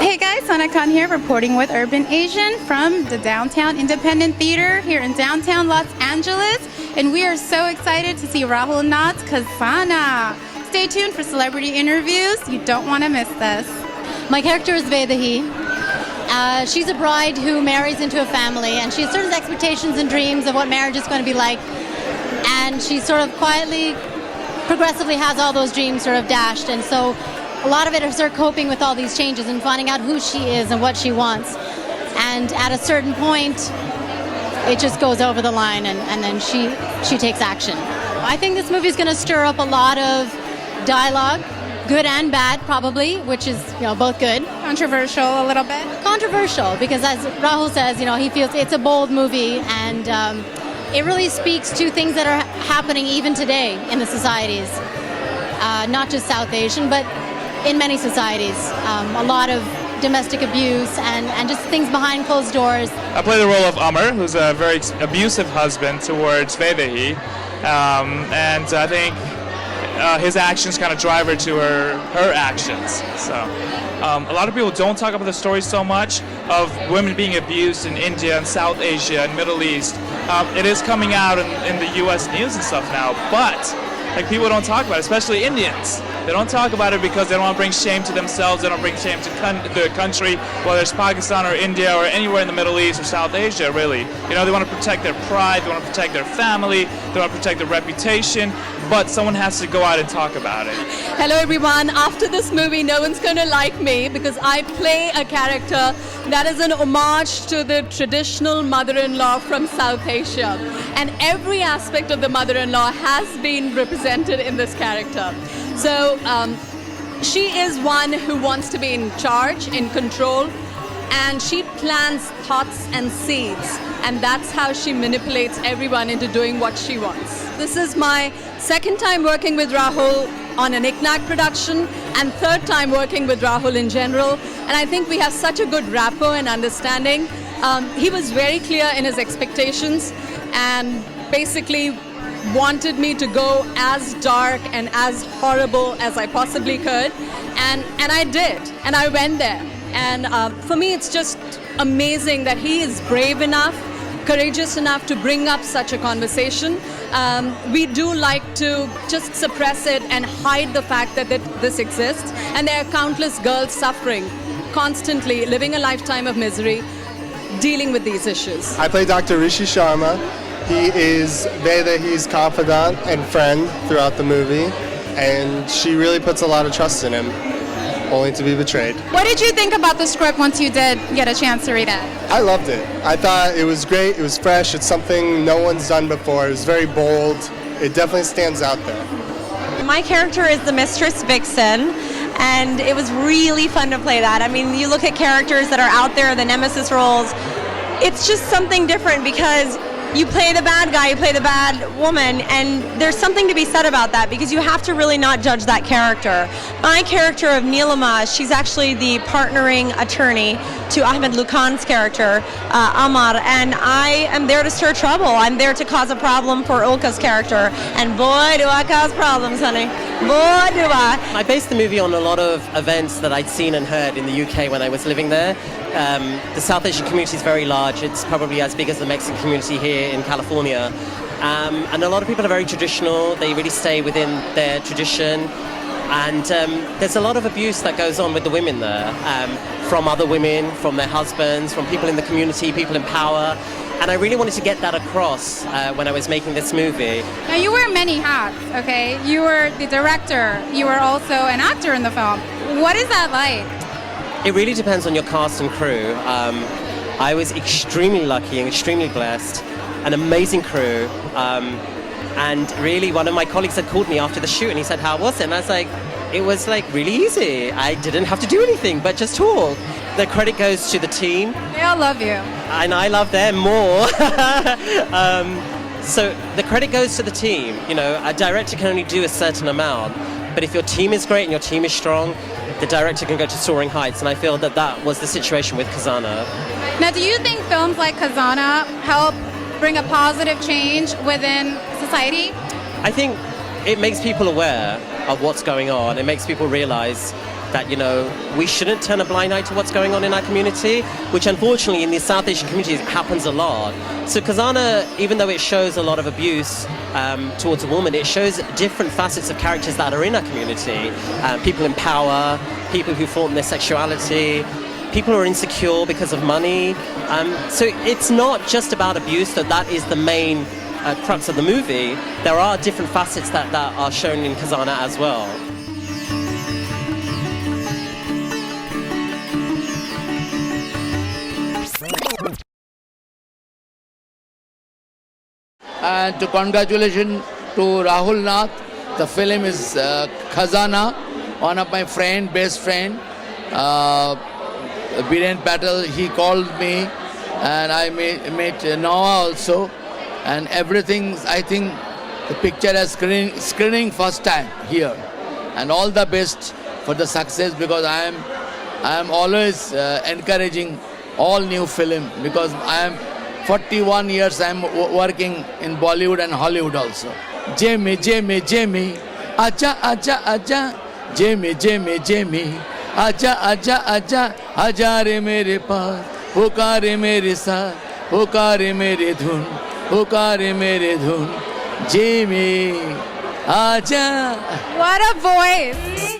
Hey guys, Sanna Khan here, reporting with Urban Asian from the Downtown Independent Theater here in downtown Los Angeles. And we are so excited to see Rahul Nath's Khazana. Stay tuned for celebrity interviews. You don't want to miss this. My character is Vedahi. She's a bride who marries into a family, and she has certain expectations and dreams of what marriage is going to be like. And she sort of quietly, progressively has all those dreams sort of dashed. And so a lot of it is her coping with all these changes and finding out who she is and what she wants. And at a certain point, it just goes over the line, and then she takes action. I think this movie is going to stir up a lot of dialogue, good and bad probably, which is, both good. Controversial a little bit. Controversial, because as Rahul says, he feels it's a bold movie, and it really speaks to things that are happening even today in the societies, not just South Asian, but in many societies. A lot of domestic abuse and just things behind closed doors. I play the role of Amar, who's a very abusive husband towards Vedahi, and I think his actions kind of drive her to her actions. So a lot of people don't talk about the story so much of women being abused in India and South Asia and Middle East. It is coming out in the U.S. news and stuff now, but people don't talk about it, especially Indians. They don't talk about it because they don't want to bring shame to themselves. They don't bring shame to the country, whether it's Pakistan or India or anywhere in the Middle East or South Asia, really. They want to protect their pride, they want to protect their family, they want to protect their reputation, but someone has to go out and talk about it. Hello everyone. After this movie, no one's going to like me because I play a character that is an homage to the traditional mother-in-law from South Asia. And every aspect of the mother-in-law has been represented in this character. So she is one who wants to be in charge, in control, and she plants thoughts and seeds, and that's how she manipulates everyone into doing what she wants. This is my second time working with Rahul on an ICNAC production and third time working with Rahul in general, and I think we have such a good rapport and understanding. He was very clear in his expectations and basically wanted me to go as dark and as horrible as I possibly could, and I did, and I went there. And for me, it's just amazing that he is brave enough, courageous enough to bring up such a conversation. We do like to just suppress it and hide the fact that this exists, and there are countless girls suffering, constantly living a lifetime of misery, dealing with these issues. I play Dr. Rishi Sharma. He is Vedahi's confidant and friend throughout the movie, and she really puts a lot of trust in him, only to be betrayed. What did you think about the script once you did get a chance to read it? I loved it. I thought it was great, it was fresh, it's something no one's done before, it was very bold, it definitely stands out there. My character is the Mistress Vixen, and it was really fun to play that. I mean, you look at characters that are out there, the nemesis roles, it's just something different because you play the bad guy, you play the bad woman, and there's something to be said about that because you have to really not judge that character. My character of Neelima, she's actually the partnering attorney to Ahmed Lukhan's character, Amar, and I am there to stir trouble. I'm there to cause a problem for Ulka's character, and boy do I cause problems, honey. Boy do I. I based the movie on a lot of events that I'd seen and heard in the UK when I was living there. The South Asian community is very large. It's probably as big as the Mexican community here in California. And a lot of people are very traditional. They really stay within their tradition. And there's a lot of abuse that goes on with the women there, from other women, from their husbands, from people in the community, people in power. And I really wanted to get that across when I was making this movie. Now you wear many hats, okay? You were the director, you were also an actor in the film. What is that like? It really depends on your cast and crew. I was extremely lucky and extremely blessed. An amazing crew. And really, one of my colleagues had called me after the shoot and he said, how was it? And I was like, it was really easy. I didn't have to do anything but just talk. The credit goes to the team. They all love you. And I love them more. So the credit goes to the team. A director can only do a certain amount. But if your team is great and your team is strong, the director can go to soaring heights. And I feel that was the situation with Khazana. Now, do you think films like Khazana help bring a positive change within society? I think it makes people aware of what's going on. It makes people realize that, you know, we shouldn't turn a blind eye to what's going on in our community, which unfortunately in the South Asian communities happens a lot. So Khazana, even though it shows a lot of abuse towards a woman, it shows different facets of characters that are in our community. People in power, people who flaunt their sexuality, people who are insecure because of money. So it's not just about abuse, though that is the main crux of the movie. There are different facets that are shown in Khazana as well. And to congratulations to Rahul Nath. The film is Khazana, one of my best friend, Biren Patel. He called me, and I met Noah also, and everything. I think the picture is screening first time here, and all the best for the success, because I am always encouraging all new film, because I am 41 years I am working in Bollywood and Hollywood also. Jamie, Jamie, Jamie, acha, acha, acha, Jamie, Jamie, Jamie, acha, acha, acha, Hazare मेरे पास, पुकारे मेरे साथ, पुकारे मेरे धुन, पुकारे मेरे धुन, Jamie, acha. What a voice!